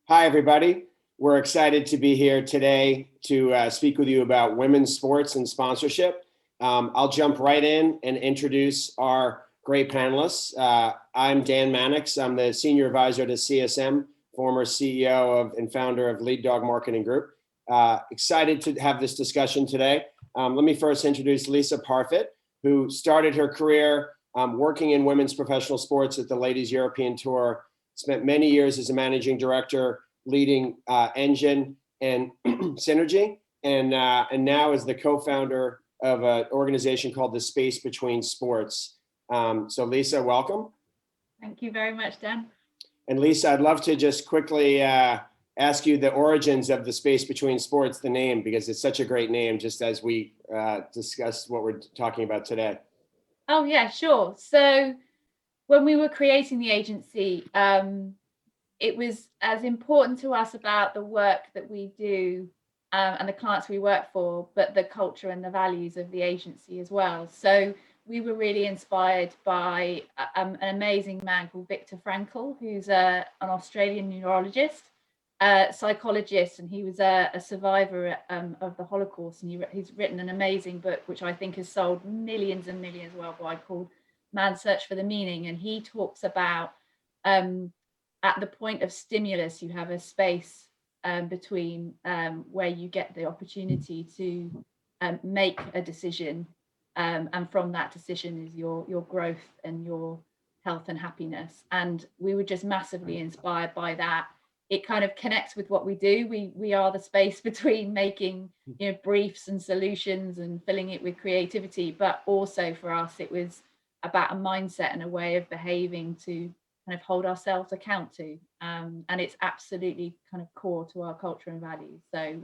Hi, everybody. We're excited to be here today to speak with you about women's sports and sponsorship. I'll jump right in and introduce our great panelists. I'm Dan Mannix. I'm the Senior Advisor to CSM, former CEO of and founder of Lead Dog Marketing Group. Excited to have this discussion today. Let me first introduce Lisa Parfit, who started her career working in women's professional sports at the Ladies European Tour, spent many years as a managing director, leading Engine and Synergy, and now is the co-founder of an organization called The Space Between Sports. So Lisa, welcome. Thank you very much, Dan. And Lisa, I'd love to just quickly ask you the origins of The Space Between Sports, the name, because it's such a great name, just as we discuss what we're talking about today. Oh yeah, sure. So when we were creating the agency, it was as important to us about the work that we do and the clients we work for, but the culture and the values of the agency as well. So we were really inspired by an amazing man called Viktor Frankl, who's an Australian neurologist, psychologist, and he was a survivor of the Holocaust. And he's written an amazing book, which I think has sold millions and millions worldwide, called Man's Search for the Meaning. And he talks about at the point of stimulus, you have a space between where you get the opportunity to make a decision, and from that decision is your growth and your health and happiness. And we were just massively inspired by that. It kind of connects with what we do. We are the space between making briefs and solutions and filling it with creativity, but also for us it was about a mindset and a way of behaving to kind of hold ourselves account to, and it's absolutely kind of core to our culture and values. So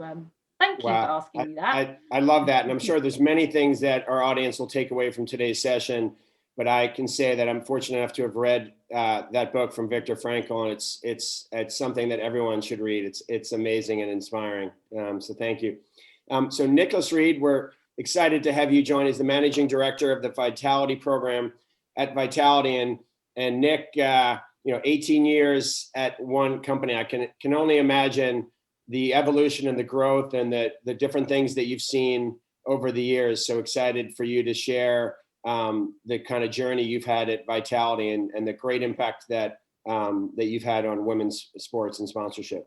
thank you for asking me that. I love that, and I'm sure there's many things that our audience will take away from today's session, but I can say that I'm fortunate enough to have read that book from Viktor Frankl, and it's something that everyone should read. It's amazing and inspiring. So thank you. So Nicholas Reed, we're excited to have you join as the managing director of the Vitality program at Vitality, and Nick, 18 years at one company. I can only imagine the evolution and the growth and the different things that you've seen over the years. So excited for you to share the kind of journey you've had at Vitality and the great impact that you've had on women's sports and sponsorship.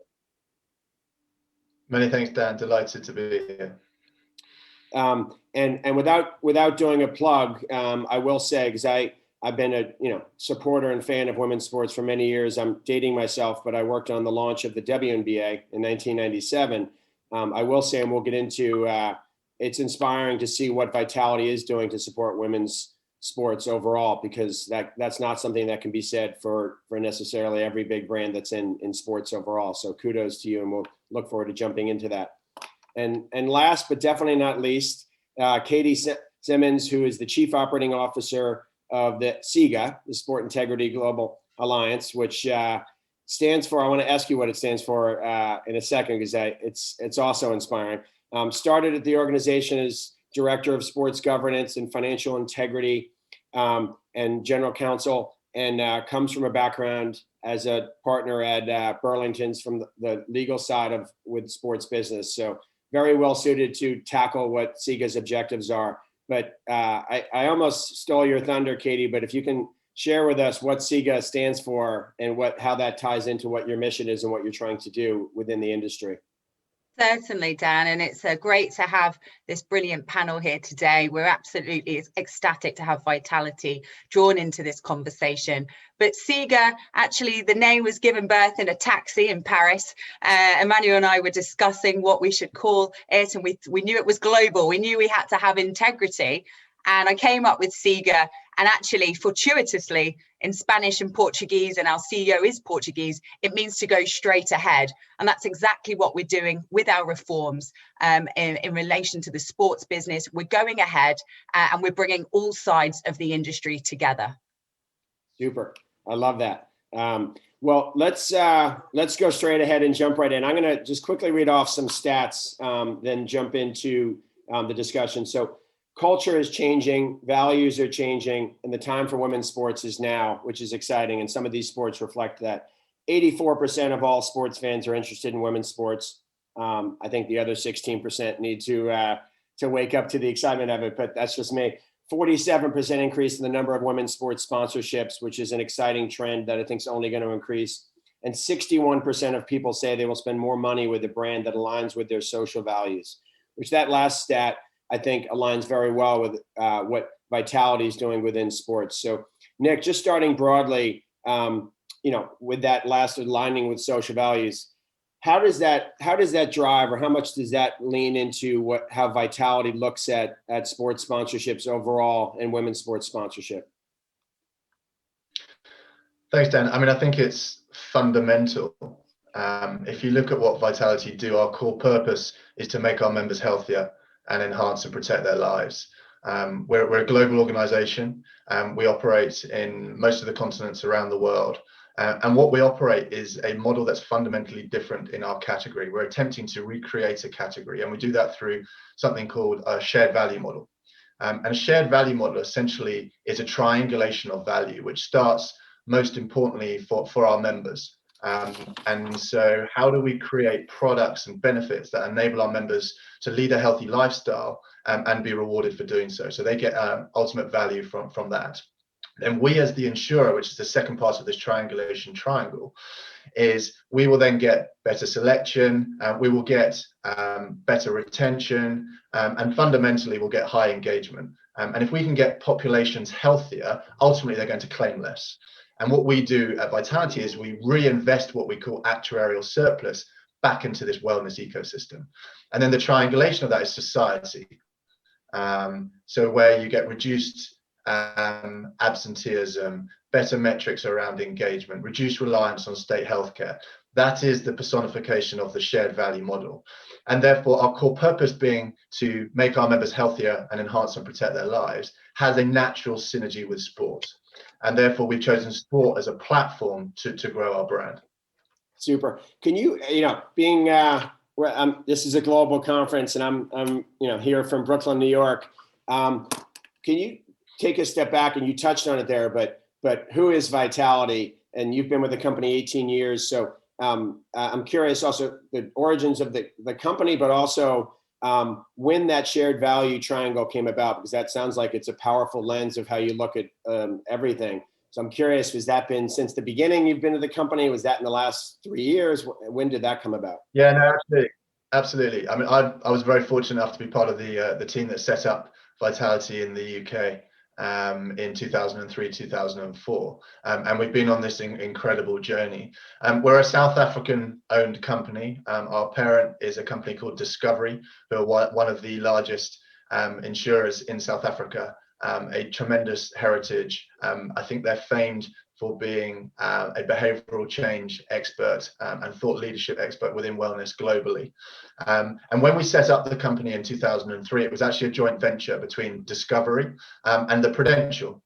Many thanks, Dan. Delighted to be here. And without doing a plug, I will say, because I've been a supporter and fan of women's sports for many years. I'm dating myself, but I worked on the launch of the WNBA in 1997. I will say, and we'll get into, it's inspiring to see what Vitality is doing to support women's sports overall, because that's not something that can be said for necessarily every big brand that's in sports overall. So kudos to you, and we'll look forward to jumping into that. And last but definitely not least, Katie Simmons, who is the Chief Operating Officer of the Sega, the Sport Integrity Global Alliance, which stands for, I want to ask you what it stands for in a second, because it's also inspiring. Started at the organization as Director of Sports Governance and Financial Integrity and General Counsel, and comes from a background as a partner at Burlington's from the legal side with sports business. So very well suited to tackle what Sega's objectives are. But I almost stole your thunder, Katie, but if you can share with us what Sega stands for and how that ties into what your mission is and what you're trying to do within the industry. Certainly, Dan, and it's great to have this brilliant panel here today. We're absolutely ecstatic to have Vitality drawn into this conversation. But Sega, actually, the name was given birth in a taxi in Paris. Emmanuel and I were discussing what we should call it, and we knew it was global. We knew we had to have integrity. And I came up with Sega, and actually, fortuitously, in Spanish and Portuguese, and our CEO is Portuguese, it means to go straight ahead. And that's exactly what we're doing with our reforms in relation to the sports business. We're going ahead and we're bringing all sides of the industry together. Super. I love that. Well, let's go straight ahead and jump right in. I'm going to just quickly read off some stats, then jump into the discussion. So culture is changing, values are changing, and the time for women's sports is now, which is exciting. And some of these sports reflect that. 84% of all sports fans are interested in women's sports. I think the other 16% need to wake up to the excitement of it, but that's just me. 47% increase in the number of women's sports sponsorships, which is an exciting trend that I think is only going to increase. And 61% of people say they will spend more money with a brand that aligns with their social values, which that last stat, I think, aligns very well with what Vitality is doing within sports. So, Nick, just starting broadly, with that last aligning with social values, how does that drive, or how much does that lean into how Vitality looks at sports sponsorships overall and women's sports sponsorship? Thanks, Dan. I mean, I think it's fundamental. If you look at what Vitality do, our core purpose is to make our members healthier and enhance and protect their lives. We're a global organization. We operate in most of the continents around the world. And what we operate is a model that's fundamentally different in our category. We're attempting to recreate a category, and we do that through something called a shared value model. And a shared value model essentially is a triangulation of value, which starts most importantly for our members. And so how do we create products and benefits that enable our members to lead a healthy lifestyle and be rewarded for doing so? So they get ultimate value from that. And we, as the insurer, which is the second part of this triangulation triangle, is we will then get better selection, we will get better retention, and fundamentally we'll get high engagement. And if we can get populations healthier, ultimately they're going to claim less. And what we do at Vitality is we reinvest what we call actuarial surplus back into this wellness ecosystem. And then the triangulation of that is society. So where you get reduced absenteeism, better metrics around engagement, reduced reliance on state healthcare. That is the personification of the shared value model. And therefore, our core purpose being to make our members healthier and enhance and protect their lives has a natural synergy with sport. And therefore, we've chosen sport as a platform to grow our brand. Super. Can you, being this is a global conference, and I'm here from Brooklyn, New York. Can you take a step back, and you touched on it there, but who is Vitality? And you've been with the company 18 years. So I'm curious also the origins of the company, but also when that shared value triangle came about, because that sounds like it's a powerful lens of how you look at everything. So I'm curious, has that been since the beginning you've been to the company? Was that in the last 3 years? When did that come about? Yeah, no, absolutely. I mean, I was very fortunate enough to be part of the team that set up Vitality in the UK in 2003, 2004. And we've been on this incredible journey. We're a South African owned company. Our parent is a company called Discovery, who are one of the largest insurers in South Africa, a tremendous heritage. I think they're famed for being a behavioral change expert and thought leadership expert within wellness globally. And when we set up the company in 2003, it was actually a joint venture between Discovery and the Prudential,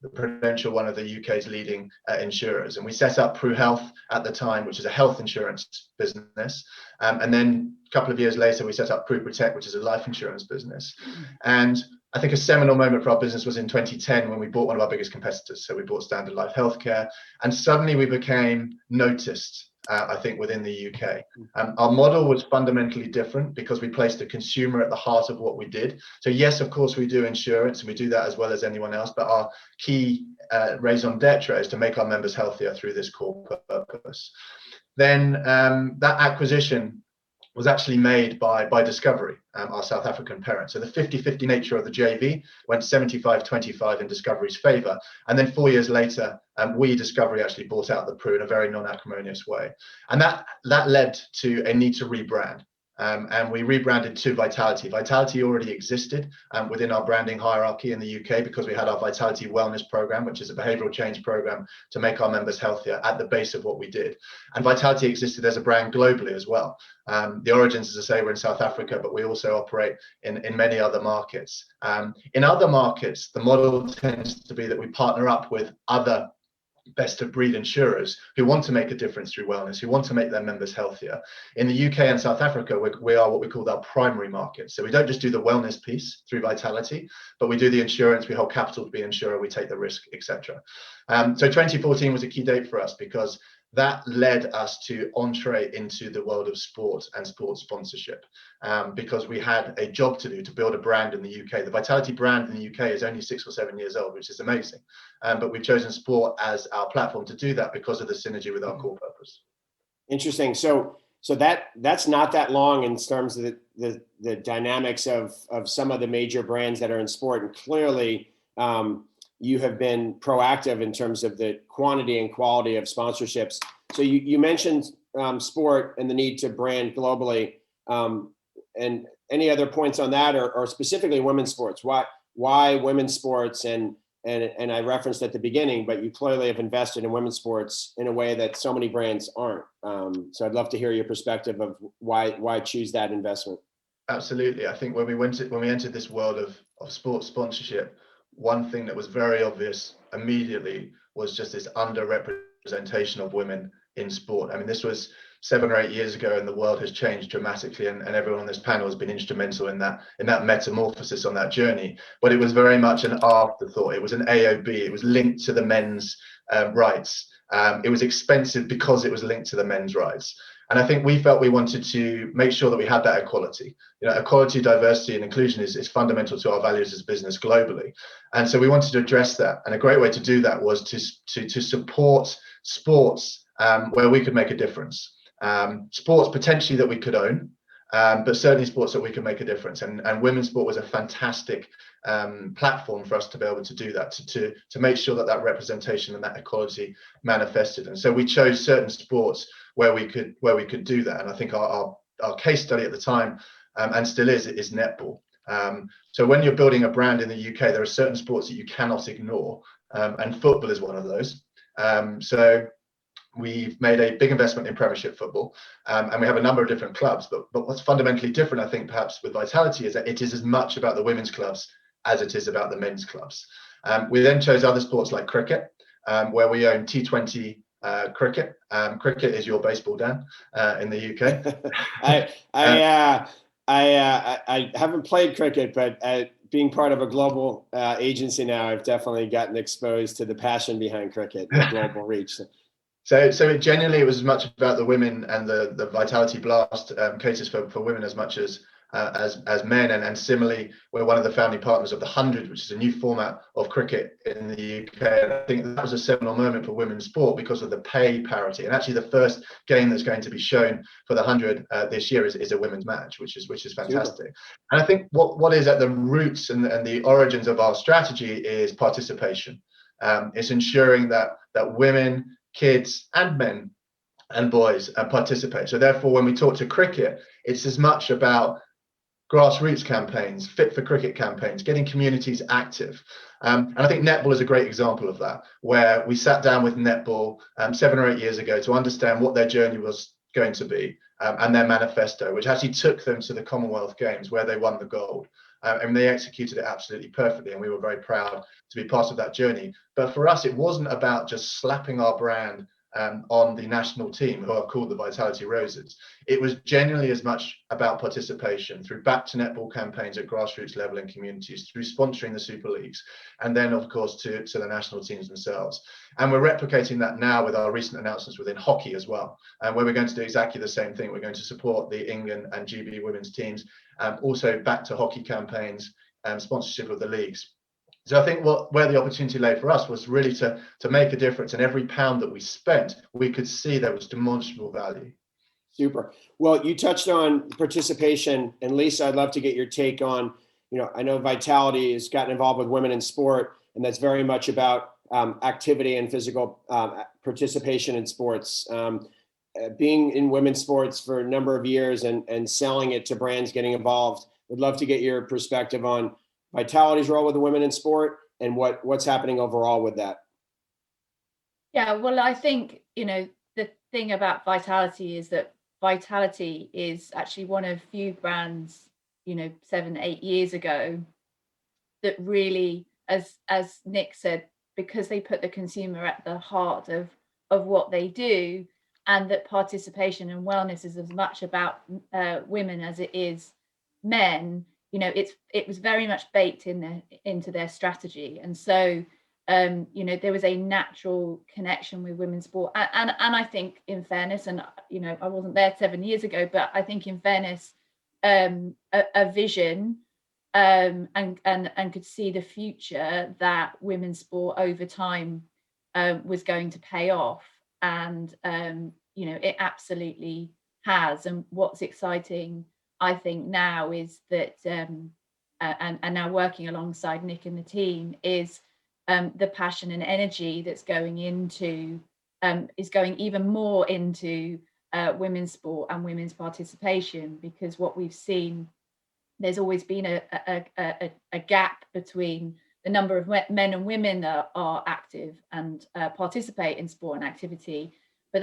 one of the UK's leading insurers. And we set up Pru Health at the time, which is a health insurance business. And then a couple of years later, we set up Pru Protect, which is a life insurance business. And I think a seminal moment for our business was in 2010 when we bought one of our biggest competitors. So we bought Standard Life Healthcare, and suddenly we became noticed, I think, within the UK. Our model was fundamentally different because we placed the consumer at the heart of what we did. So yes, of course, we do insurance, and we do that as well as anyone else, but our key raison d'etre is to make our members healthier through this core purpose. Then that acquisition was actually made by Discovery, our South African parent. So the 50-50 nature of the JV went 75-25 in Discovery's favor. And then 4 years later, Discovery actually bought out the Pru in a very non-acrimonious way. And that led to a need to rebrand. And we rebranded to Vitality. Vitality already existed within our branding hierarchy in the UK because we had our Vitality Wellness Program, which is a behavioral change program to make our members healthier at the base of what we did. And Vitality existed as a brand globally as well. The origins, as I say, were in South Africa, but we also operate in many other markets. In other markets, the model tends to be that we partner up with other best of breed insurers who want to make a difference through wellness, who want to make their members healthier. In the UK and South Africa, we are what we call our primary market. So we don't just do the wellness piece through Vitality, but we do the insurance, we hold capital to be an insurer, we take the risk, etc. So 2014 was a key date for us because that led us to entree into the world of sport and sports sponsorship, because we had a job to do to build a brand in the UK. The Vitality brand in the UK is only 6 or 7 years old, which is amazing. But we've chosen sport as our platform to do that because of the synergy with our core purpose. Interesting. So that's not that long in terms of the dynamics of some of the major brands that are in sport, and clearly you have been proactive in terms of the quantity and quality of sponsorships. So you mentioned sport and the need to brand globally, and any other points on that, or specifically women's sports? Why women's sports? And I referenced at the beginning, but you clearly have invested in women's sports in a way that so many brands aren't. So I'd love to hear your perspective of why choose that investment. Absolutely. I think when we entered this world of sports sponsorship, one thing that was very obvious immediately was just this underrepresentation of women in sport. I mean, this was 7 or 8 years ago, and the world has changed dramatically, and everyone on this panel has been instrumental in that metamorphosis on that journey. But it was very much an afterthought. It was an AOB. It was linked to the men's rights. It was expensive because it was linked to the men's rights. And I think we felt we wanted to make sure that we had that equality. You know, equality, diversity, and inclusion is fundamental to our values as a business globally. And so we wanted to address that. And a great way to do that was to support sports where we could make a difference. Sports potentially that we could own, but certainly sports that we could make a difference. And women's sport was a fantastic platform for us to be able to do that, to make sure that representation and that equality manifested. And so we chose certain sports where we could do that. And I think our case study at the time, and still is netball. So when you're building a brand in the UK, there are certain sports that you cannot ignore, and football is one of those. So we've made a big investment in Premiership Football, and we have a number of different clubs. But what's fundamentally different, I think, perhaps with Vitality, is that it is as much about the women's clubs as it is about the men's clubs. We then chose other sports like cricket, where we own T20 cricket. Cricket is your baseball, Dan, in the UK. I haven't played cricket, but being part of a global agency now, I've definitely gotten exposed to the passion behind cricket and the global reach. So it genuinely was as much about the women, and the Vitality Blast caters for women as much as men. And similarly, we're one of the founding partners of the 100, which is a new format of cricket in the UK. And I think that was a seminal moment for women's sport because of the pay parity. And actually, the first game that's going to be shown for the 100 this year is a women's match, which is fantastic. Super. And I think what is at the roots and the origins of our strategy is participation. It's ensuring that women, kids, and men and boys participate. So therefore, when we talk to cricket, it's as much about grassroots campaigns, fit for cricket campaigns, getting communities active. And I think netball is a great example of that, where we sat down with netball 7 or 8 years ago to understand what their journey was going to be, and their manifesto, which actually took them to the Commonwealth Games, where they won the gold. And they executed it absolutely perfectly, and we were very proud to be part of that journey. But for us, it wasn't about just slapping our brand on the national team, who are called the Vitality Roses. It was genuinely as much about participation through back to netball campaigns at grassroots level in communities, through sponsoring the Super Leagues, and then of course to the national teams themselves. And we're replicating that now with our recent announcements within hockey as well, where we're going to do exactly the same thing. We're going to support the England and GB women's teams, also back to hockey campaigns, sponsorship of the leagues. So I think where the opportunity lay for us was really to make a difference. And every pound that we spent, we could see there was demonstrable value. Super. Well, you touched on participation, and Lisa, I'd love to get your take on, I know Vitality has gotten involved with women in sport, and that's very much about activity and physical participation in sports. Being in women's sports for a number of years and selling it to brands, getting involved, would love to get your perspective on Vitality's role with the women in sport and what's happening overall with that. Yeah, well, I think, the thing about Vitality is that Vitality is actually one of few brands, 7, 8 years ago that really, as Nick said, because they put the consumer at the heart of what they do, and that participation and wellness is as much about women as it is men. It was very much baked into their strategy. And so you know, there was a natural connection with women's sport. And I think, in fairness, and, you know, I wasn't there 7 years ago, but I think in fairness, a vision and could see the future that women's sport over time was going to pay off. And, you know, it absolutely has. And what's exciting, I think, now is that, and now working alongside Nick and the team, is the passion and energy that's going into, is going even more into women's sport and women's participation, because what we've seen, there's always been a gap between the number of men and women that are active and participate in sport and activity. But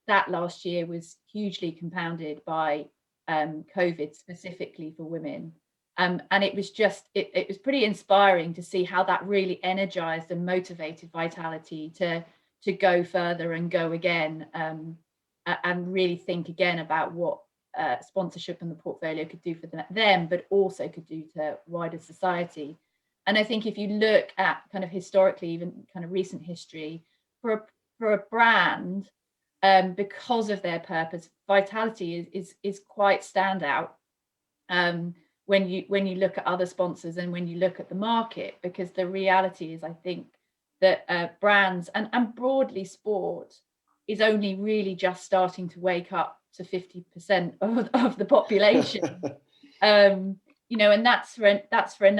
that last year was hugely compounded by COVID, specifically for women. And it was just, it was pretty inspiring to see how that really energized and motivated Vitality to go further and go again, and really think again about what sponsorship and the portfolio could do for them, but also could do to wider society. And I think if you look at kind of historically, even kind of recent history, for a brand, because of their purpose, Vitality is quite standout. When you look at other sponsors and when you look at the market, because the reality is, I think, that brands and broadly sport is only really just starting to wake up to 50% of the population. You know, and that's for a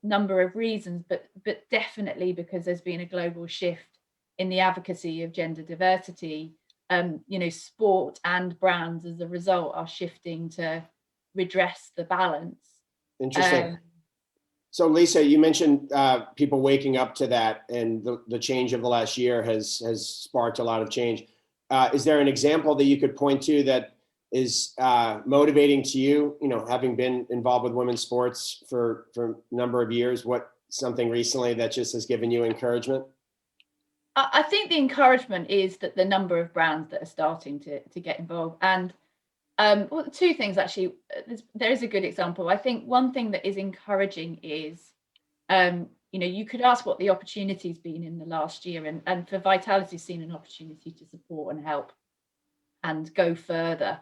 number of reasons, but definitely because there's been a global shift in the advocacy of gender diversity. You know, sport and brands as a result are shifting to redress the balance. Interesting. So Lisa, you mentioned people waking up to that, and the change of the last year has sparked a lot of change. Is there an example that you could point to that is motivating to you, you know, having been involved with women's sports for a number of years? What, something recently that just has given you encouragement? I think the encouragement is that the number of brands that are starting to get involved. And well, two things actually. There is a good example. I think one thing that is encouraging is, you know, you could ask what the opportunity's been in the last year, and for Vitality seen an opportunity to support and help and go further,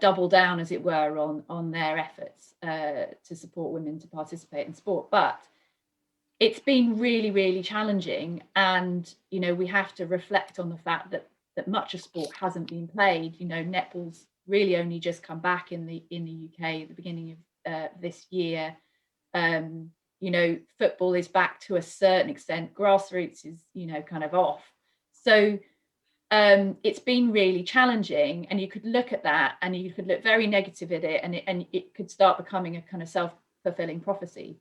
double down, as it were, on their efforts to support women to participate in sport. But it's been really, really challenging, and, you know, we have to reflect on the fact that much of sport hasn't been played. You know, netball's really only just come back in the UK at the beginning of this year. You know, football is back to a certain extent. Grassroots is, you know, kind of off. So it's been really challenging, and you could look at that and you could look very negative at it, and it could start becoming a kind of self-fulfilling prophecy.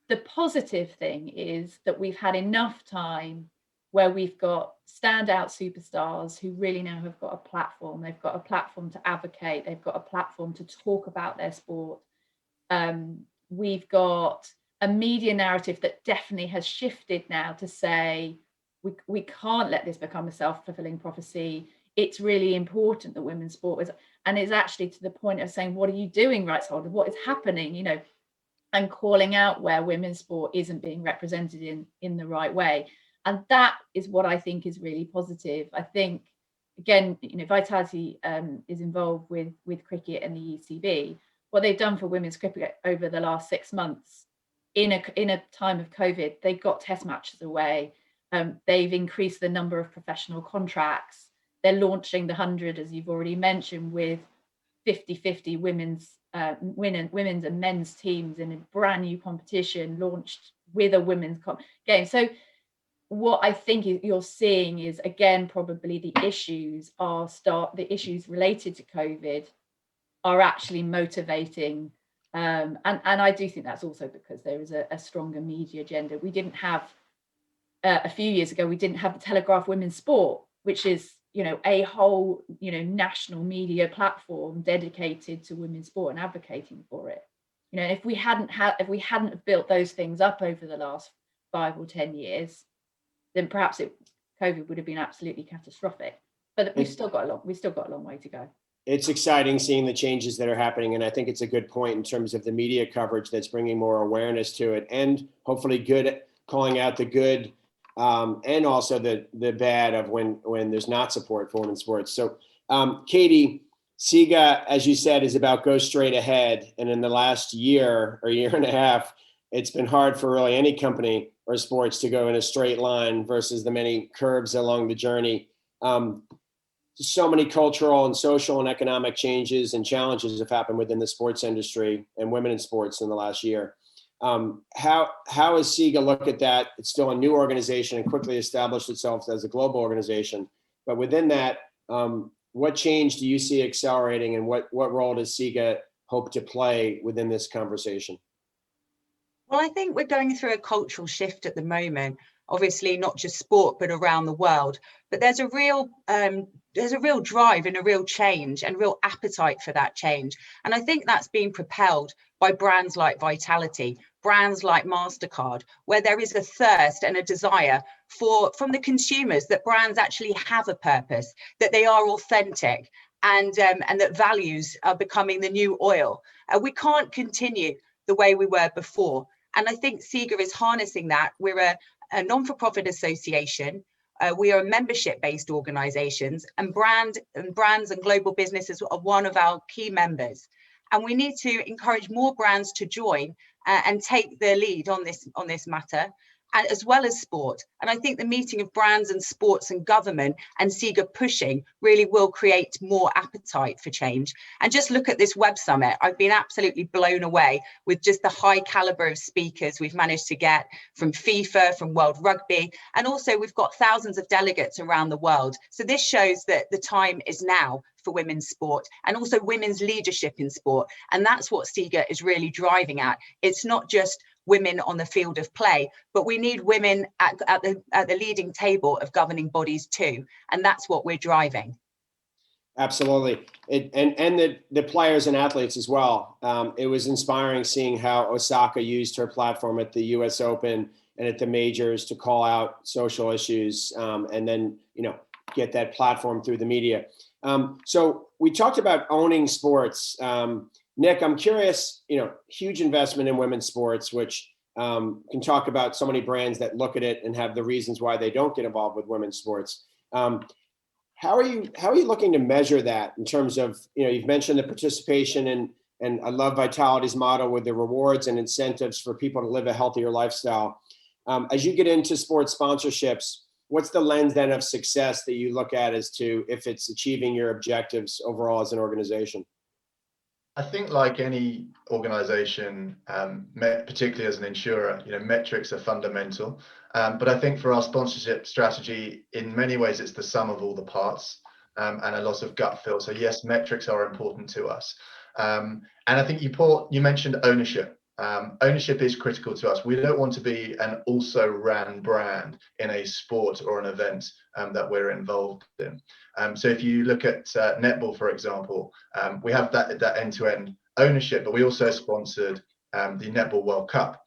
The positive thing is that we've had enough time where we've got standout superstars who really now have got a platform. They've got a platform to advocate. They've got a platform to talk about their sport. We've got a media narrative that definitely has shifted now to say, we can't let this become a self-fulfilling prophecy. It's really important that women's sport is, and it's actually to the point of saying, what are you doing, rights holders? What is happening? You know, and calling out where women's sport isn't being represented in the right way. And that is what I think is really positive. I think, again, you know, Vitality is involved with cricket and the ECB. What they've done for women's cricket over the last 6 months, in a time of COVID, they got test matches away. They've increased the number of professional contracts. They're launching the 100, as you've already mentioned, with 50-50 women's and men's teams in a brand new competition launched with a women's game. So what I think you're seeing is, again, probably the issues related to COVID are actually motivating, and I do think that's also because there is a stronger media agenda. We didn't have a few years ago, we didn't have the Telegraph Women's Sport, which is, you know, a whole, you know, national media platform dedicated to women's sport and advocating for it. You know, if we hadn't built those things up over the last 5 or 10 years, then perhaps COVID would have been absolutely catastrophic. But we've still got a long way to go. It's exciting seeing the changes that are happening, and I think it's a good point in terms of the media coverage that's bringing more awareness to it, and hopefully good at calling out the good and also the bad of when there's not support for women's sports. So, Katie, Sega, as you said, is about go straight ahead. And in the last year or year and a half, it's been hard for really any company or sports to go in a straight line versus the many curves along the journey. So many cultural and social and economic changes and challenges have happened within the sports industry and women in sports in the last year. How does Sega look at that? It's still a new organization and quickly established itself as a global organization. But within that, what change do you see accelerating, and what role does Sega hope to play within this conversation? Well, I think we're going through a cultural shift at the moment, obviously not just sport, but around the world. But there's a real drive and a real change and real appetite for that change. And I think that's being propelled by brands like Vitality, brands like MasterCard, where there is a thirst and a desire from the consumers that brands actually have a purpose, that they are authentic, and that values are becoming the new oil. We can't continue the way we were before. And I think Sega is harnessing that. We're a non-for-profit association. We are membership-based organizations, and brands and global businesses are one of our key members. And we need to encourage more brands to join and take the lead on this matter, and as well as sport. And I think the meeting of brands and sports and government and Sega pushing really will create more appetite for change. And just look at this Web Summit. I've been absolutely blown away with just the high caliber of speakers we've managed to get from FIFA, from World Rugby, and also we've got thousands of delegates around the world. So this shows that the time is now for women's sport and also women's leadership in sport. And that's what Sega is really driving at. It's not just women on the field of play, but we need women at the leading table of governing bodies too. And that's what we're driving. Absolutely. And the players and athletes as well. It was inspiring seeing how Osaka used her platform at the US Open and at the majors to call out social issues, and then, get that platform through the media. So we talked about owning sports. Nick, I'm curious, huge investment in women's sports, which can talk about so many brands that look at it and have the reasons why they don't get involved with women's sports. How are you looking to measure that in terms of, you've mentioned the participation and I love Vitality's model with the rewards and incentives for people to live a healthier lifestyle. As you get into sports sponsorships, what's the lens then of success that you look at as to if it's achieving your objectives overall as an organization? I think like any organization, particularly as an insurer, metrics are fundamental. But I think for our sponsorship strategy, in many ways, it's the sum of all the parts, and a lot of gut feel. So yes, metrics are important to us. And I think you mentioned ownership. Ownership is critical to us. We don't want to be an also ran brand in a sport or an event that we're involved in. So if you look at netball, for example, we have that end-to-end ownership, but we also sponsored the Netball World Cup,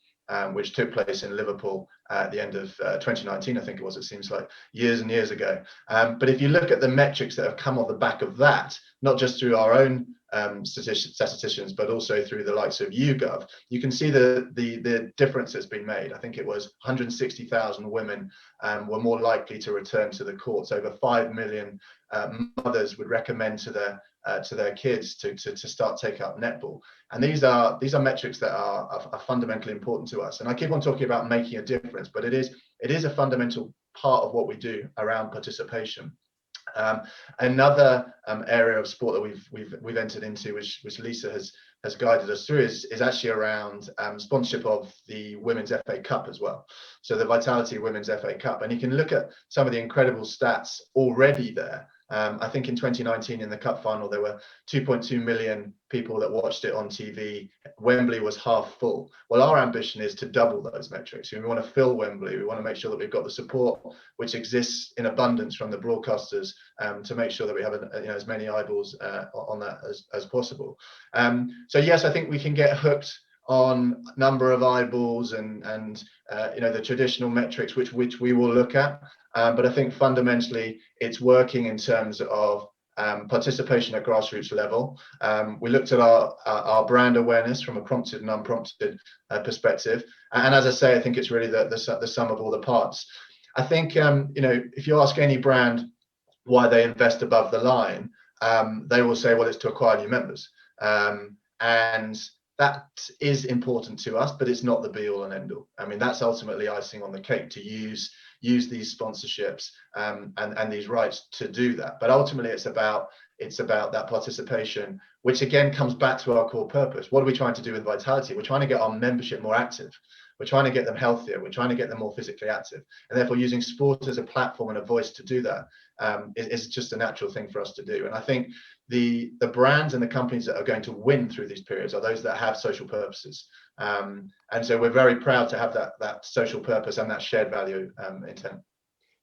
which took place in Liverpool at the end of 2019, I think it was. It seems like years and years ago. But if you look at the metrics that have come off the back of that, not just through our own statisticians, but also through the likes of YouGov, you can see the difference that's been made. I think it was 160,000 women were more likely to return to the courts. Over 5 million mothers would recommend to their kids to start taking up netball. And these are metrics that are fundamentally important to us. And I keep on talking about making a difference, but it is a fundamental part of what we do around participation. Another area of sport that we've entered into, which Lisa has guided us through, is actually around sponsorship of the Women's FA Cup as well. So the Vitality Women's FA Cup, and you can look at some of the incredible stats already there. I think in 2019 in the cup final, there were 2.2 million people that watched it on TV. Wembley was half full. Well, our ambition is to double those metrics. We want to fill Wembley. We want to make sure that we've got the support which exists in abundance from the broadcasters to make sure that we have as many eyeballs on that as possible. So yes, I think we can get hooked on number of eyeballs and the traditional metrics which we will look at, but I think fundamentally it's working in terms of participation at grassroots level. We looked at our brand awareness from a prompted and unprompted perspective, and as I say, I think it's really the sum of all the parts. I think if you ask any brand why they invest above the line, they will say, well, it's to acquire new members, and that is important to us, but it's not the be all and end all. I mean, that's ultimately icing on the cake to use these sponsorships and these rights to do that. But ultimately, it's about that participation, which again comes back to our core purpose. What are we trying to do with Vitality? We're trying to get our membership more active. We're trying to get them healthier. We're trying to get them more physically active. And therefore, using sport as a platform and a voice to do that is just a natural thing for us to do. And I think the brands and the companies that are going to win through these periods are those that have social purposes. And so we're very proud to have that social purpose and that shared value intent.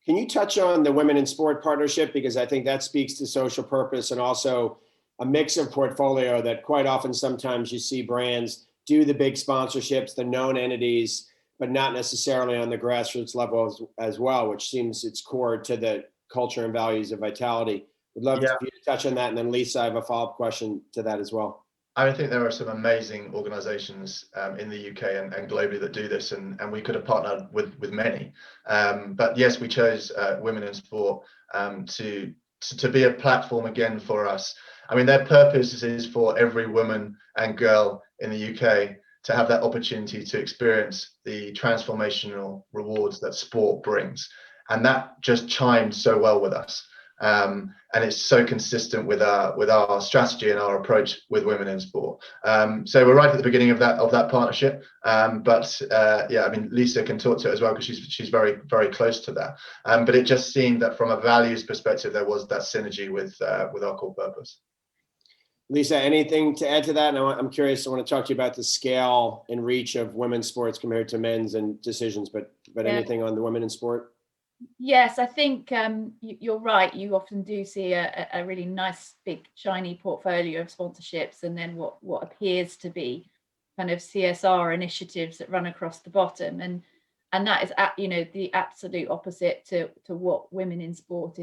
Can you touch on the Women in Sport partnership? Because I think that speaks to social purpose and also a mix of portfolio that quite often sometimes you see brands do the big sponsorships, the known entities, but not necessarily on the grassroots level as well, which seems it's core to the culture and values of Vitality. Would love for you to touch on that. And then Lisa, I have a follow-up question to that as well. I think there are some amazing organizations in the UK and globally that do this, and we could have partnered with many. But yes, we chose Women in Sport to be a platform again for us. I mean, their purpose is for every woman and girl in the UK to have that opportunity to experience the transformational rewards that sport brings. And that just chimed so well with us. And it's so consistent with our strategy and our approach with Women in Sport. So we're right at the beginning of that partnership. But I mean, Lisa can talk to it as well because she's very, very close to that. But it just seemed that from a values perspective, there was that synergy with our core purpose. Lisa, anything to add to that? And I'm curious, I want to talk to you about the scale and reach of women's sports compared to men's and decisions, but anything on the Women in Sport? Yes, I think you're right. You often do see a really nice, big, shiny portfolio of sponsorships, and then what appears to be kind of CSR initiatives that run across the bottom, and that is the absolute opposite to what Women in Sport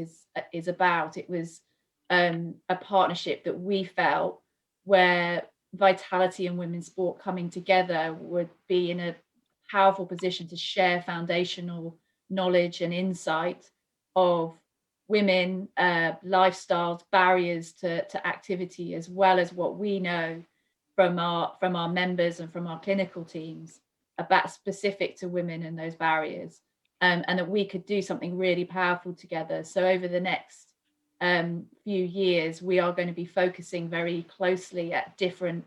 is about. It was a partnership that we felt where Vitality and women's sport coming together would be in a powerful position to share foundational knowledge and insight of women, lifestyles, barriers to activity, as well as what we know from our members and from our clinical teams about specific to women and those barriers, and that we could do something really powerful together. So over the next few years, we are going to be focusing very closely at different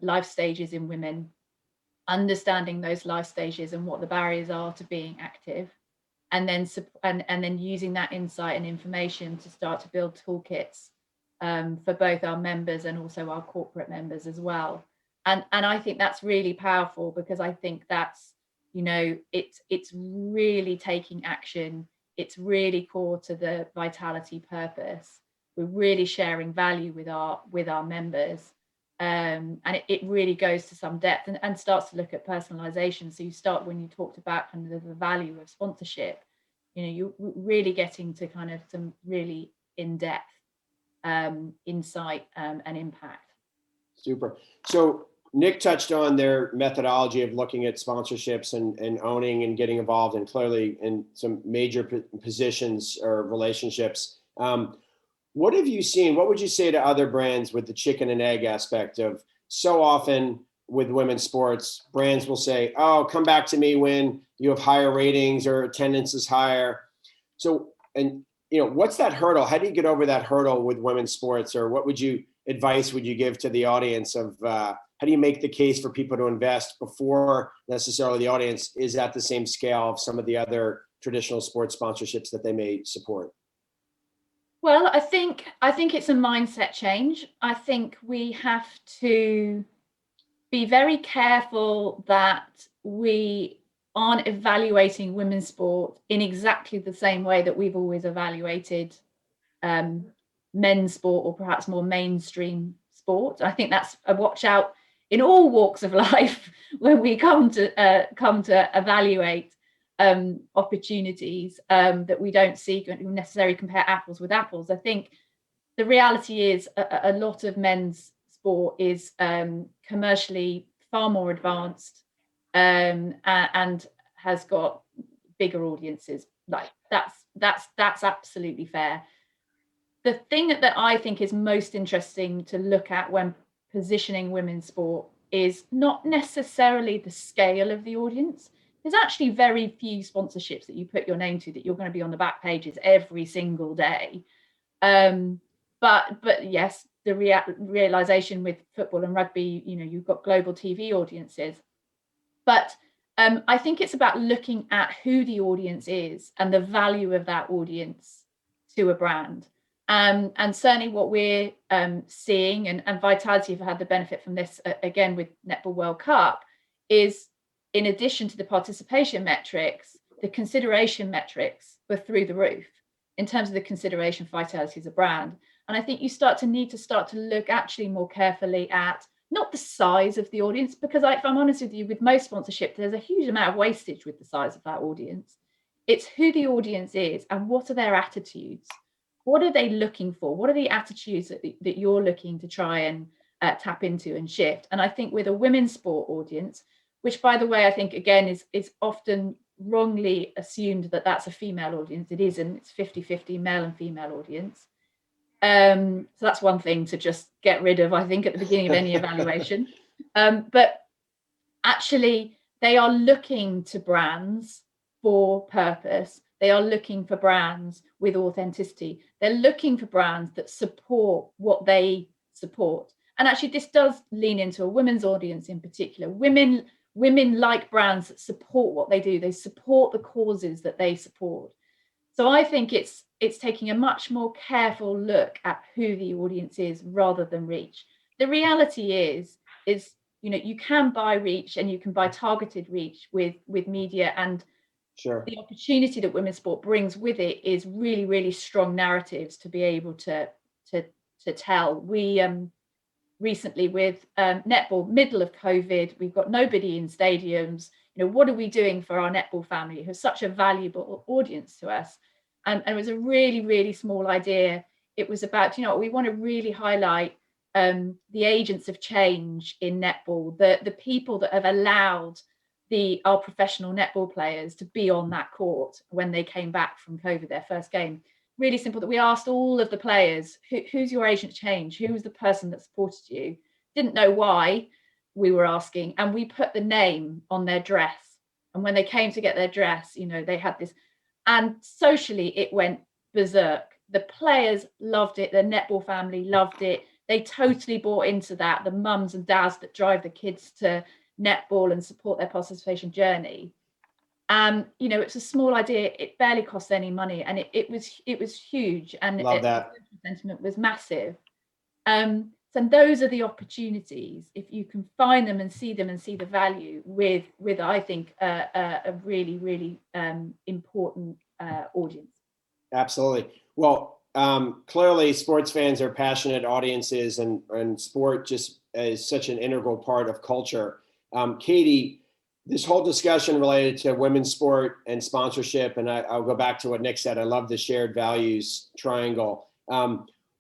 life stages in women, understanding those life stages and what the barriers are to being active, and then using that insight and information to start to build toolkits for both our members and also our corporate members as well. And I think that's really powerful, because I think that's, it's really taking action. It's really core to the Vitality purpose. We're really sharing value with our members. And it really goes to some depth and starts to look at personalization. So you start, when you talked about kind of the value of sponsorship, you're really getting to kind of some really in-depth insight and impact. Super. So Nick touched on their methodology of looking at sponsorships and owning and getting involved, and clearly in some major positions or relationships. What have you seen? What would you say to other brands with the chicken and egg aspect of, so often with women's sports, brands will say, oh, come back to me when you have higher ratings or attendance is higher. So, and what's that hurdle? How do you get over that hurdle with women's sports? Or what advice would you give to the audience of how do you make the case for people to invest before necessarily the audience is at the same scale of some of the other traditional sports sponsorships that they may support? Well, I think it's a mindset change. I think we have to be very careful that we aren't evaluating women's sport in exactly the same way that we've always evaluated men's sport, or perhaps more mainstream sport. I think that's a watch out in all walks of life when we come to evaluate opportunities, that we don't necessarily compare apples with apples. I think the reality is a lot of men's sport is commercially far more advanced and has got bigger audiences, Like that's absolutely fair. The thing that I think is most interesting to look at when positioning women's sport is not necessarily the scale of the audience. There's actually very few sponsorships that you put your name to that you're going to be on the back pages every single day. But yes, the realization with football and rugby, you've got global TV audiences. But I think it's about looking at who the audience is and the value of that audience to a brand. And certainly what we're seeing, and Vitality have had the benefit from this again with Netball World Cup, is in addition to the participation metrics, the consideration metrics were through the roof in terms of the consideration for Vitality as a brand. And I think you need to look actually more carefully at not the size of the audience, because if I'm honest with you, with most sponsorship, there's a huge amount of wastage with the size of that audience. It's who the audience is and what are their attitudes. What are they looking for? What are the attitudes that you're looking to try and tap into and shift? And I think with a women's sport audience, which by the way, I think again is often wrongly assumed that that's a female audience. It isn't. It's 50-50 male and female audience. So that's one thing to just get rid of, I think, at the beginning of any evaluation. But actually, they are looking to brands for purpose. They are looking for brands with authenticity. They're looking for brands that support what they support. And actually, this does lean into a women's audience in particular. Women like brands that support what they do. They support the causes that they support. So I think it's taking a much more careful look at who the audience is rather than reach. The reality is you can buy reach and you can buy targeted reach with media, and Sure. The opportunity that women's sport brings with it is really, really strong narratives to be able to tell. We recently with netball, middle of COVID, we've got nobody in stadiums. What are we doing for our netball family who's such a valuable audience to us? And it was a really, really small idea. It was about, we want to really highlight the agents of change in netball, the people that have allowed our professional netball players to be on that court when they came back from COVID, their first game. Really simple, that we asked all of the players, who's your agent of change? Who was the person that supported you? Didn't know why we were asking. And we put the name on their dress. And when they came to get their dress, they had this. And socially, it went berserk. The players loved it. The netball family loved it. They totally bought into that. The mums and dads that drive the kids to netball and support their participation journey. It's a small idea. It barely costs any money, and it was huge, and the sentiment was massive. So those are the opportunities, if you can find them and see the value with I think a really, really important audience. Absolutely. Well, clearly sports fans are passionate audiences, and sport just is such an integral part of culture. Katie, this whole discussion related to women's sport and sponsorship, and I'll go back to what Nick said. I love the shared values triangle.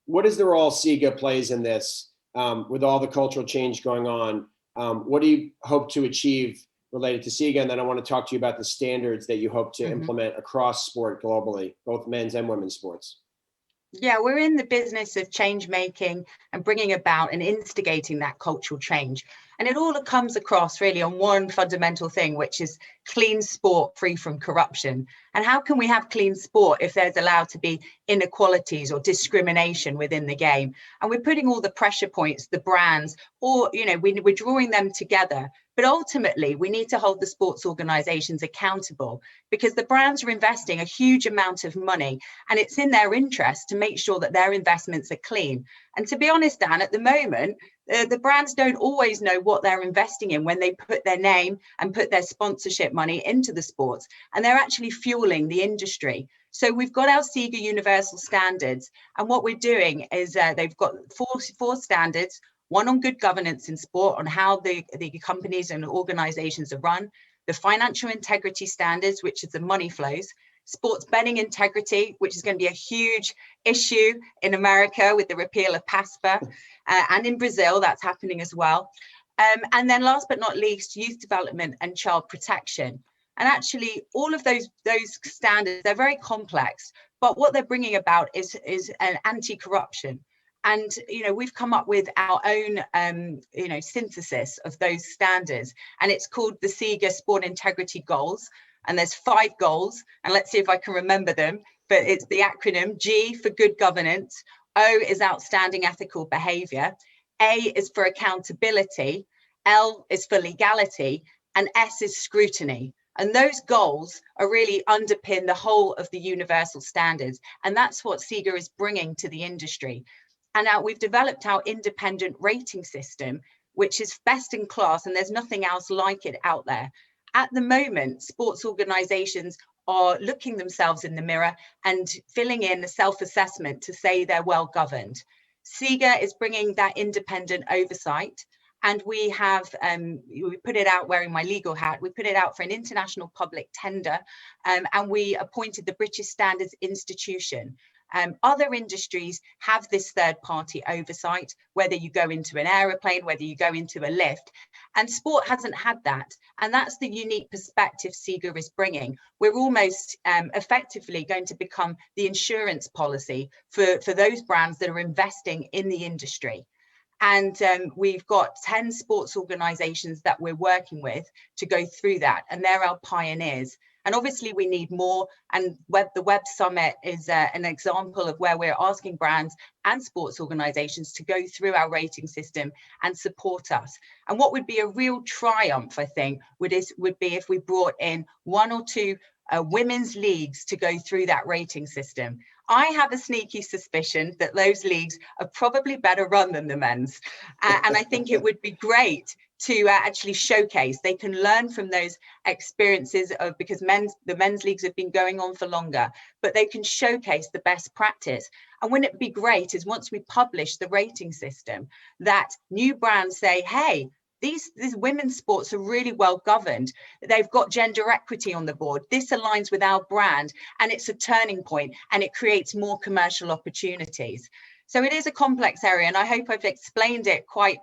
What is the role Sega plays in this with all the cultural change going on? What do you hope to achieve related to Sega? And then I want to talk to you about the standards that you hope to implement across sport globally, both men's and women's sports. Yeah, we're in the business of change making and bringing about and instigating that cultural change. And it all comes across really on one fundamental thing, which is clean sport free from corruption. And how can we have clean sport if there's allowed to be inequalities or discrimination within the game? And we're putting all the pressure points, the brands, or, we're drawing them together. But ultimately, we need to hold the sports organizations accountable, because the brands are investing a huge amount of money, and it's in their interest to make sure that their investments are clean. And to be honest, Dan, at the moment, the brands don't always know what they're investing in when they put their name and put their sponsorship money into the sports, and they're actually fueling the industry. So we've got our Sega Universal Standards, and what we're doing is they've got four standards. One on good governance in sport, on how the companies and organizations are run, the financial integrity standards, which is the money flows, sports betting integrity, which is going to be a huge issue in America with the repeal of PASPA, and in Brazil, that's happening as well. And then last but not least, youth development and child protection. And actually, all of those standards, they're very complex, but what they're bringing about is an anti-corruption. And, we've come up with our own, synthesis of those standards, and it's called the Sega Sport Integrity Goals. And there's 5 goals, and let's see if I can remember them, but it's the acronym: G for good governance, O is outstanding ethical behavior, A is for accountability, L is for legality, and S is scrutiny. And those goals are really underpin the whole of the universal standards. And that's what Sega is bringing to the industry. And now we've developed our independent rating system, which is best in class, and there's nothing else like it out there. At the moment, sports organizations are looking themselves in the mirror and filling in a self-assessment to say they're well governed. Sega is bringing that independent oversight, and we have we put it out, wearing my legal hat, we put it out for an international public tender, and we appointed the British Standards Institution. Other industries have this third-party oversight, whether you go into an aeroplane, whether you go into a lift, and sport hasn't had that. And that's the unique perspective Sega is bringing. We're almost effectively going to become the insurance policy for those brands that are investing in the industry. And we've got 10 sports organizations that we're working with to go through that, and they're our pioneers. And obviously we need more, and the Web Summit is an example of where we're asking brands and sports organizations to go through our rating system and support us. And what would be a real triumph, I think, would be if we brought in 1 or 2 women's leagues to go through that rating system. I have a sneaky suspicion that those leagues are probably better run than the men's. And I think it would be great to actually showcase. They can learn from those experiences because the men's leagues have been going on for longer, but they can showcase the best practice. And wouldn't it be great is once we publish the rating system, that new brands say, hey, these women's sports are really well governed. They've got gender equity on the board. This aligns with our brand, and it's a turning point, and it creates more commercial opportunities. So it is a complex area, and I hope I've explained it quite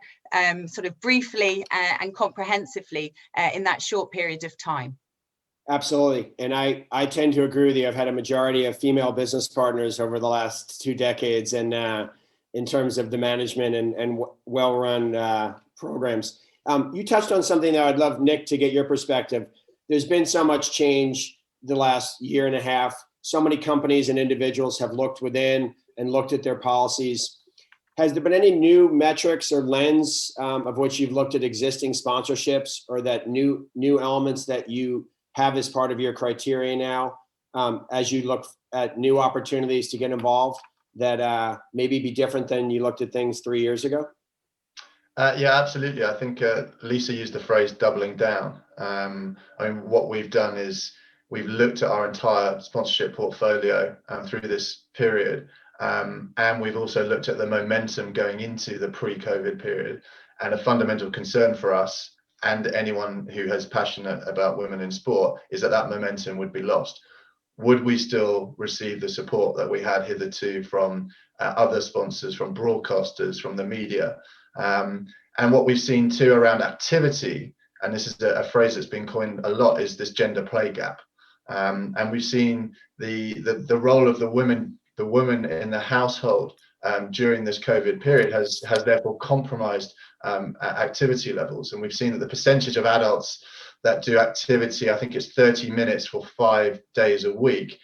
sort of briefly and comprehensively in that short period of time. Absolutely. And I tend to agree with you. I've had a majority of female business partners over the last 2 decades, and in terms of the management and well-run programs. You touched on something that I'd love, Nick, to get your perspective. There's been so much change the last year and a half. So many companies and individuals have looked within and looked at their policies. Has there been any new metrics or lens of which you've looked at existing sponsorships, or that new elements that you have as part of your criteria now, as you look at new opportunities to get involved, that maybe be different than you looked at things 3 years ago? Yeah, absolutely. I think Lisa used the phrase doubling down. I mean, what we've done is we've looked at our entire sponsorship portfolio through this period. And we've also looked at the momentum going into the pre-COVID period. And a fundamental concern for us and anyone who has passionate about women in sport is that momentum would be lost. Would we still receive the support that we had hitherto from other sponsors, from broadcasters, from the media? And what we've seen too around activity, and this is a phrase that's been coined a lot, is this gender play gap. And we've seen the role of the woman in the household during this COVID period has therefore compromised activity levels. And we've seen that the percentage of adults that do activity, I think it's 30 minutes for 5 days a week,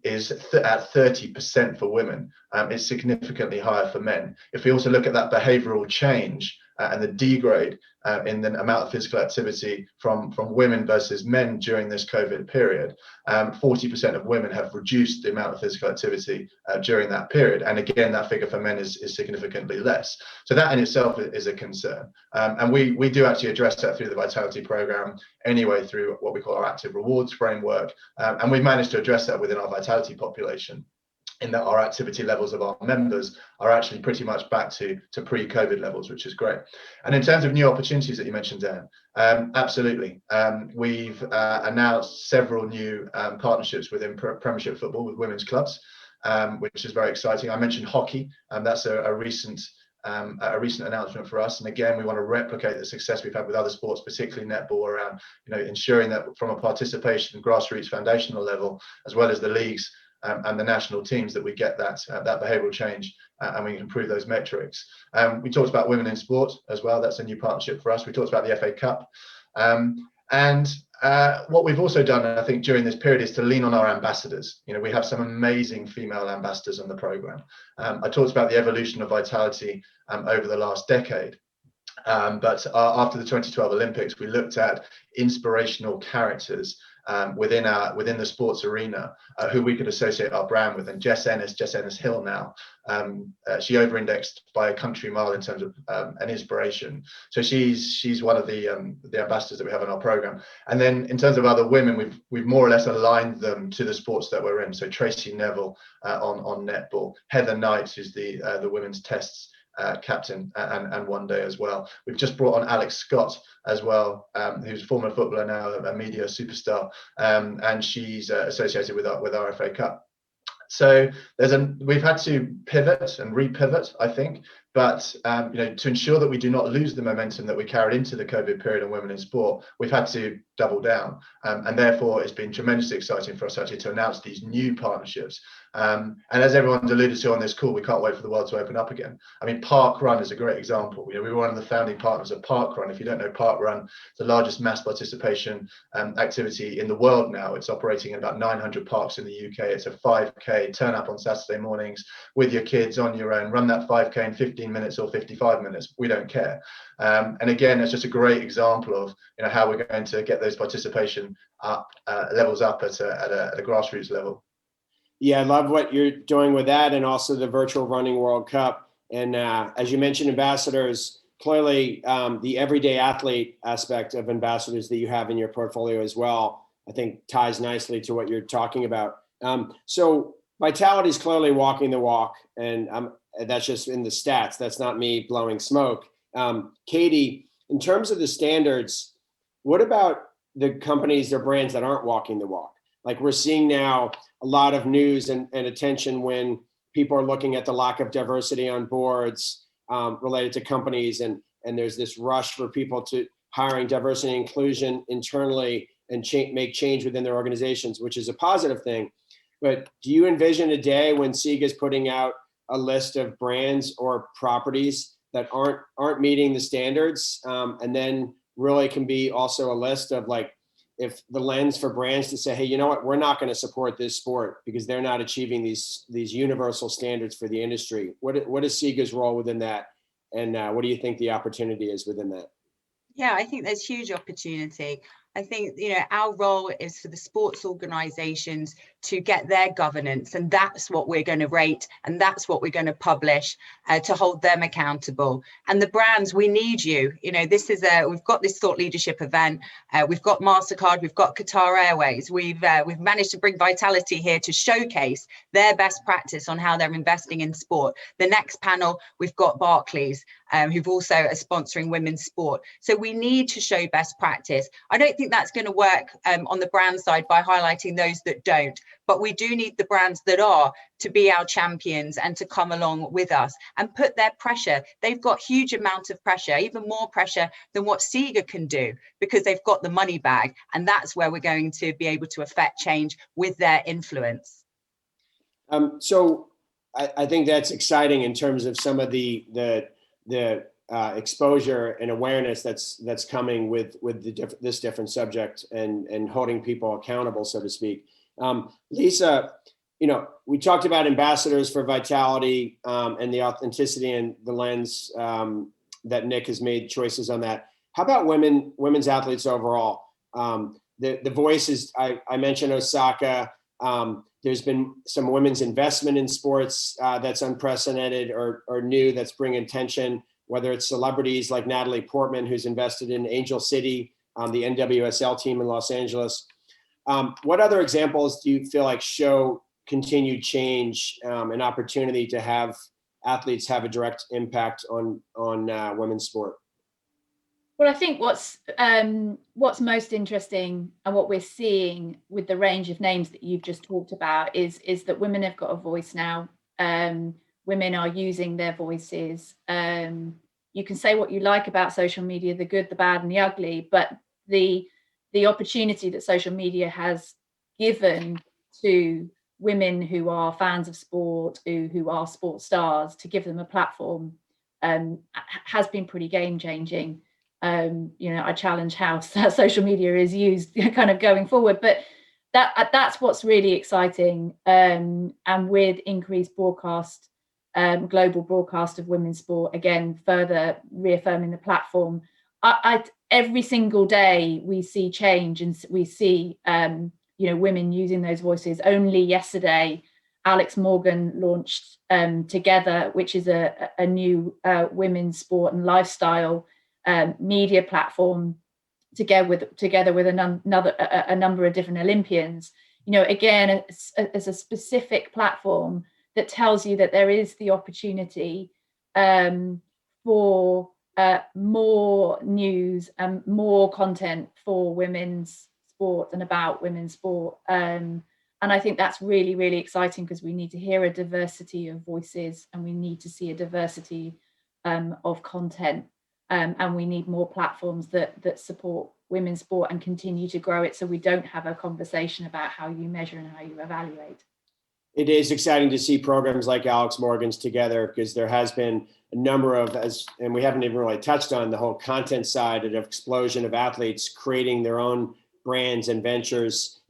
is at 30% for women. It's significantly higher for men. If we also look at that behavioral change and the degrade in the amount of physical activity from women versus men during this COVID period, 40% of women have reduced the amount of physical activity during that period. And again, that figure for men is significantly less. So that in itself is a concern. And we do actually address that through the Vitality program anyway, through what we call our active rewards framework. And we've managed to address that within our Vitality population, in that our activity levels of our members are actually pretty much back to pre-COVID levels, which is great. And in terms of new opportunities that you mentioned, Dan, absolutely. We've announced several new partnerships within Premiership Football with women's clubs, which is very exciting. I mentioned hockey, and that's a recent a recent announcement for us. And again, we want to replicate the success we've had with other sports, particularly netball, around ensuring that from a participation grassroots foundational level, as well as the leagues and the national teams, that we get that behavioural change and we can improve those metrics. We talked about women in sport as well. That's a new partnership for us. We talked about the FA Cup. And what we've also done, I think, during this period is to lean on our ambassadors. We have some amazing female ambassadors on the programme. I talked about the evolution of Vitality over the last decade. But after the 2012 Olympics, we looked at inspirational characters within the sports arena who we could associate our brand with. And Jess Ennis Hill now, she over-indexed by a country mile in terms of an inspiration. So she's one of the ambassadors that we have in our program. And then in terms of other women, we've more or less aligned them to the sports that we're in. So Tracy Neville on netball, Heather Knight, who's the women's tests captain and one day as well. We've just brought on Alex Scott as well, who's a former footballer, now a media superstar, and she's associated with our FA Cup. So we've had to pivot and repivot, I think, but to ensure that we do not lose the momentum that we carried into the COVID period on women in sport, we've had to double down, and therefore it's been tremendously exciting for us actually to announce these new partnerships. And as everyone's alluded to on this call, we can't wait for the world to open up again. I mean, Park Run is a great example. We were one of the founding partners of Park Run. If you don't know Park Run, it's the largest mass participation activity in the world now. It's operating in about 900 parks in the UK. It's a 5K, turn up on Saturday mornings with your kids on your own, run that 5K in 15 minutes or 55 minutes. We don't care. And again, it's just a great example of how we're going to get those participation levels up at a grassroots level. Yeah, I love what you're doing with that, and also the Virtual Running World Cup. And as you mentioned, ambassadors, clearly the everyday athlete aspect of ambassadors that you have in your portfolio as well, I think ties nicely to what you're talking about. So Vitality is clearly walking the walk, and that's just in the stats. That's not me blowing smoke. Katie, in terms of the standards, what about the companies or brands that aren't walking the walk? Like we're seeing now a lot of news and attention when people are looking at the lack of diversity on boards related to companies, and there's this rush for people to hiring diversity and inclusion internally and make change within their organizations, which is a positive thing. But do you envision a day when Sega is putting out a list of brands or properties that aren't meeting the standards, and then really can be also a list of like, if the lens for brands to say, hey, you know what, we're not going to support this sport because they're not achieving these universal standards for the industry. What is Sega's role within that? And what do you think the opportunity is within that? Yeah, I think there's huge opportunity. I think, our role is for the sports organizations to get their governance, and that's what we're going to rate, and that's what we're going to publish to hold them accountable. And the brands, we need you. This is we've got this thought leadership event. We've got MasterCard, we've got Qatar Airways. We've managed to bring Vitality here to showcase their best practice on how they're investing in sport. The next panel, we've got Barclays, who've also are sponsoring women's sport. So we need to show best practice. I don't think that's going to work on the brand side by highlighting those that don't, but we do need the brands that are to be our champions and to come along with us and put their pressure. They've got huge amount of pressure, even more pressure than what Sega can do, because they've got the money bag, and that's where we're going to be able to affect change with their influence. So I think that's exciting in terms of some of the exposure and awareness that's coming with this different subject and holding people accountable, so to speak. Lisa, we talked about ambassadors for Vitality and the authenticity and the lens that Nick has made choices on that. How about women's athletes overall? The voices, I mentioned Osaka. There's been some women's investment in sports that's unprecedented or new, that's bringing attention, whether it's celebrities like Natalie Portman, who's invested in Angel City, the NWSL team in Los Angeles. What other examples do you feel like show continued change and opportunity to have athletes have a direct impact on women's sport? Well, I think what's most interesting and what we're seeing with the range of names that you've just talked about is that women have got a voice now. women are using their voices. You can say what you like about social media, the good, the bad, and the ugly, but the opportunity that social media has given to women who are fans of sport, who are sports stars, to give them a platform has been pretty game changing. I challenge how social media is used kind of going forward, but that's what's really exciting. And with increased broadcast, global broadcast of women's sport, again, further reaffirming the platform. Every single day we see change, and we see women using those voices. Only yesterday, Alex Morgan launched Together, which is a new women's sport and lifestyle media platform, together with a number of different Olympians. Again, as a specific platform that tells you that there is the opportunity for more news and more content for women's sport and about women's sport. And I think that's really, really exciting, because we need to hear a diversity of voices, and we need to see a diversity of content. And we need more platforms that support women's sport and continue to grow it, so we don't have a conversation about how you measure and how you evaluate. It is exciting to see programs like Alex Morgan's Together, because there has been a number of, and we haven't even really touched on the whole content side of explosion of athletes creating their own brands and ventures.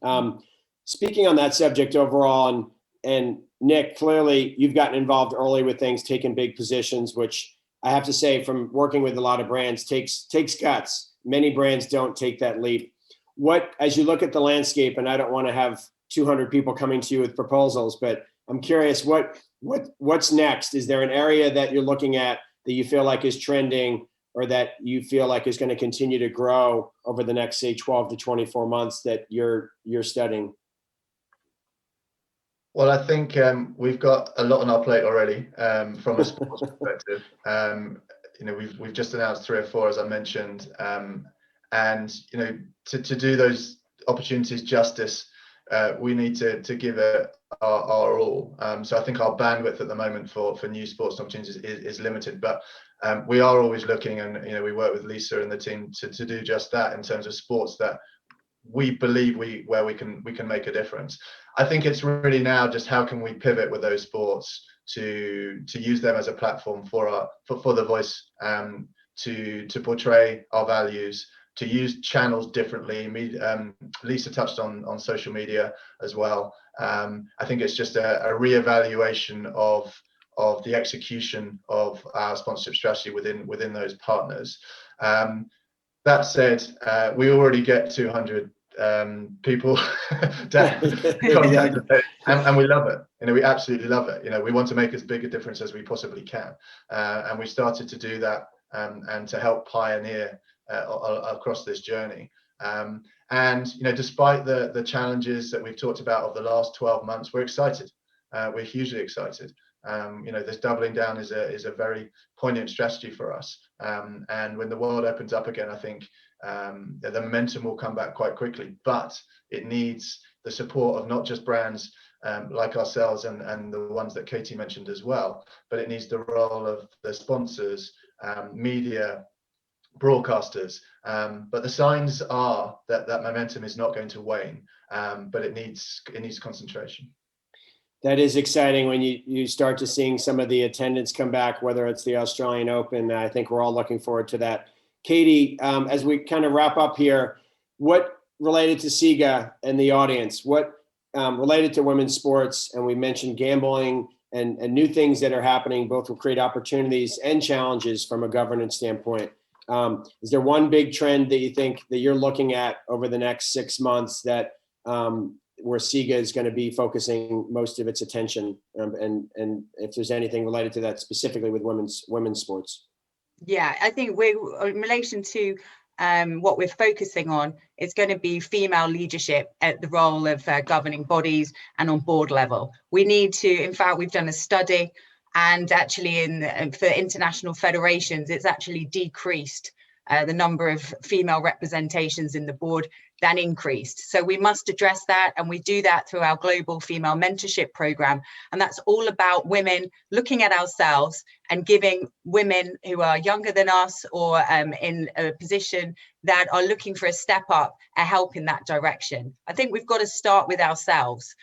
Speaking on that subject overall, and Nick, clearly you've gotten involved early with things, taking big positions, which I have to say, from working with a lot of brands, takes guts. Many brands don't take that leap. As you look at the landscape, and I don't want to have 200 people coming to you with proposals, but I'm curious, what's next? Is there an area that you're looking at that you feel like is trending, or that you feel like is going to continue to grow over the next, say, 12 to 24 months that you're studying? Well, I think we've got a lot on our plate already from a sports perspective. We've just announced 3 or 4, as I mentioned, and to do those opportunities justice, we need to give it our all. So I think our bandwidth at the moment for new sports opportunities is limited, but we are always looking, and we work with Lisa and the team to do just that in terms of sports that we believe where we can make a difference. I think it's really now just how can we pivot with those sports to use them as a platform for the voice, to portray our values, to use channels differently. Lisa touched on social media as well. I think it's just a reevaluation of the execution of our sponsorship strategy within those partners. That said, we already get 200 people contact, and we love it. We absolutely love it. We want to make as big a difference as we possibly can, and we started to do that and to help pioneer across this journey. And despite the challenges that we've talked about of the last 12 months, we're excited. We're hugely excited. This doubling down is a very poignant strategy for us. And when the world opens up again, I think the momentum will come back quite quickly, but it needs the support of not just brands like ourselves and the ones that Katie mentioned as well, but it needs the role of the sponsors, media, broadcasters. But the signs are that momentum is not going to wane, but it needs concentration. That is exciting when you start to seeing some of the attendance come back, whether it's the Australian Open. I think we're all looking forward to that. Katie, as we kind of wrap up here, what related to Sega and the audience, what related to women's sports, and we mentioned gambling and new things that are happening, both will create opportunities and challenges from a governance standpoint. Is there one big trend that you think that you're looking at over the next 6 months that where Sega is going to be focusing most of its attention, and if there's anything related to that specifically with women's sports? Yeah, I think in relation to what we're focusing on, it's going to be female leadership at the role of governing bodies and on board level. We need to, in fact, we've done a study, and actually for international federations, it's actually decreased the number of female representations in the board than increased. So we must address that, and we do that through our global female mentorship program. And that's all about women looking at ourselves and giving women who are younger than us or in a position that are looking for a step up, a help in that direction. I think we've got to start with ourselves.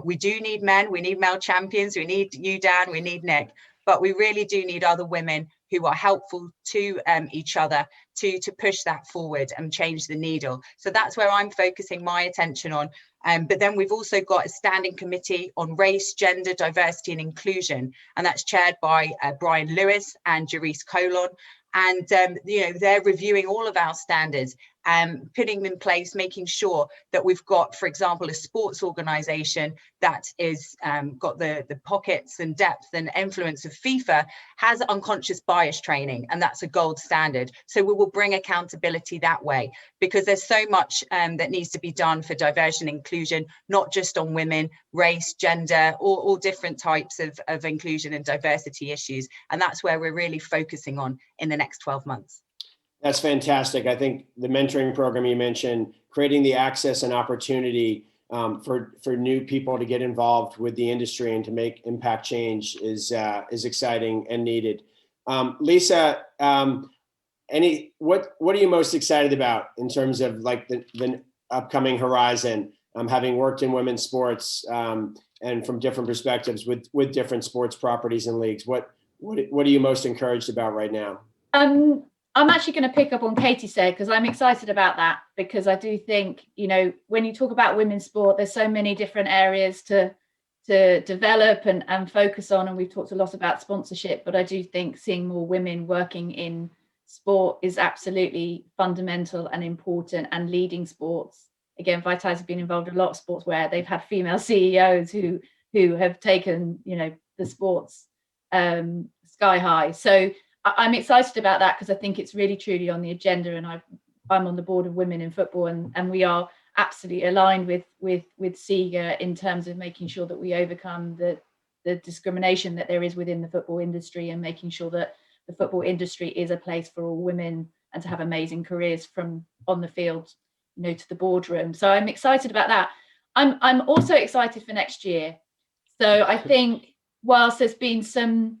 We do need men, we need male champions, we need you, Dan, we need Nick, but we really do need other women who are helpful to each other to push that forward and change the needle. So that's where I'm focusing my attention on. But then we've also got a standing committee on race, gender, diversity and inclusion, and that's chaired by Brian Lewis and Jerice Colon. And they're reviewing all of our standards and putting them in place, making sure that we've got, for example, a sports organization that is got the pockets and depth and influence of FIFA, has unconscious bias training, and that's a gold standard. So we will bring accountability that way, because there's so much that needs to be done for diversity and inclusion, not just on women, race, gender, all different types of inclusion and diversity issues. And that's where we're really focusing on in the next 12 months. That's fantastic. I think the mentoring program you mentioned, creating the access and opportunity for new people to get involved with the industry and to make impact change is exciting and needed. Lisa, what are you most excited about in terms of like the upcoming horizon? Having worked in women's sports and from different perspectives with different sports properties and leagues, what are you most encouraged about right now? I'm actually going to pick up on Katie said, because I'm excited about that, because I do think, when you talk about women's sport, there's so many different areas to develop and focus on. And we've talked a lot about sponsorship, but I do think seeing more women working in sport is absolutely fundamental and important, and leading sports. Again, Vitality have been involved in a lot of sports where they've had female CEOs who have taken, the sports sky high. So I'm excited about that, because I think it's really truly on the agenda, and I'm on the board of Women in Football, and we are absolutely aligned with Sega in terms of making sure that we overcome the discrimination that there is within the football industry, and making sure that the football industry is a place for all women and to have amazing careers from on the field, to the boardroom. So I'm excited about that. I'm also excited for next year. So I think whilst there's been some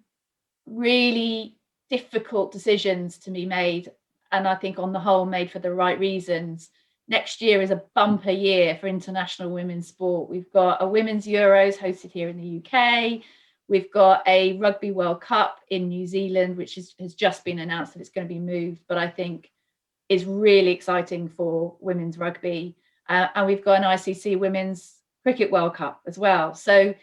really difficult decisions to be made, and I think on the whole made for the right reasons, next year is a bumper year for international women's sport. We've got a Women's Euros hosted here in the UK. We've got a Rugby World Cup in New Zealand, which has just been announced that it's going to be moved, but I think is really exciting for women's rugby. And we've got an ICC Women's Cricket World Cup as well. So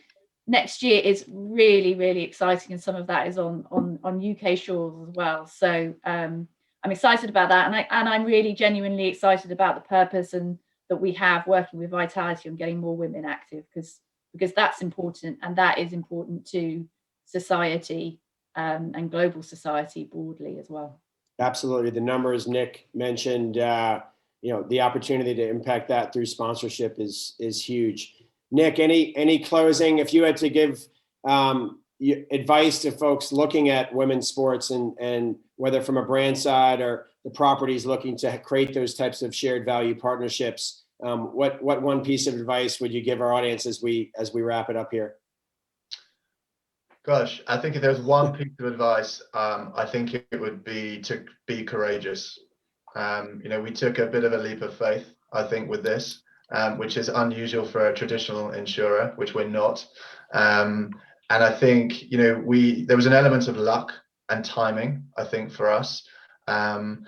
next year is really, really exciting, and some of that is on UK shores as well. So I'm excited about that, and I'm really genuinely excited about the purpose and that we have working with Vitality on getting more women active, because that's important, and that is important to society and global society broadly as well. Absolutely, the numbers Nick mentioned, the opportunity to impact that through sponsorship is huge. Nick, any closing, if you had to give advice to folks looking at women's sports and whether from a brand side or the properties looking to create those types of shared value partnerships, what one piece of advice would you give our audience as we wrap it up here? Gosh, I think if there's one piece of advice, I think it would be to be courageous. We took a bit of a leap of faith, I think, with this. Which is unusual for a traditional insurer, which we're not. And I think, there was an element of luck and timing, I think, for us. And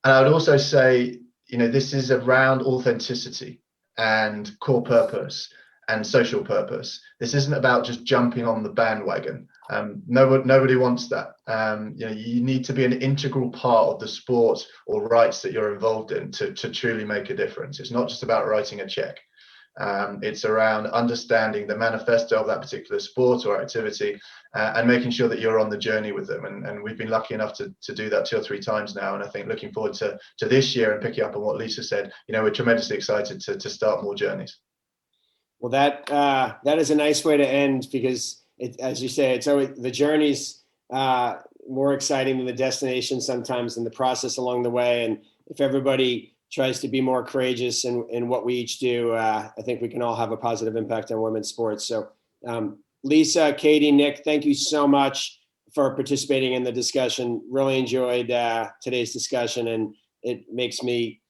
I would also say, this is around authenticity and core purpose and social purpose. This isn't about just jumping on the bandwagon. Nobody wants that. You need to be an integral part of the sport or rights that you're involved in to truly make a difference. It's not just about writing a check. It's around understanding the manifesto of that particular sport or activity and making sure that you're on the journey with them. And we've been lucky enough to do that 2 or 3 times now. And I think looking forward to this year and picking up on what Lisa said, we're tremendously excited to start more journeys. Well, that is a nice way to end, because as you say, it's always the journey's more exciting than the destination sometimes, and the process along the way. And if everybody tries to be more courageous in what we each do, I think we can all have a positive impact on women's sports. So Lisa, Katie, Nick, thank you so much for participating in the discussion. Really enjoyed today's discussion, and it makes me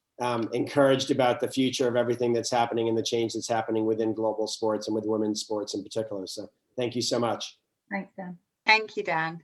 encouraged about the future of everything that's happening and the change that's happening within global sports and with women's sports in particular. So thank you so much. Thanks, Dan. Thank you, Dan.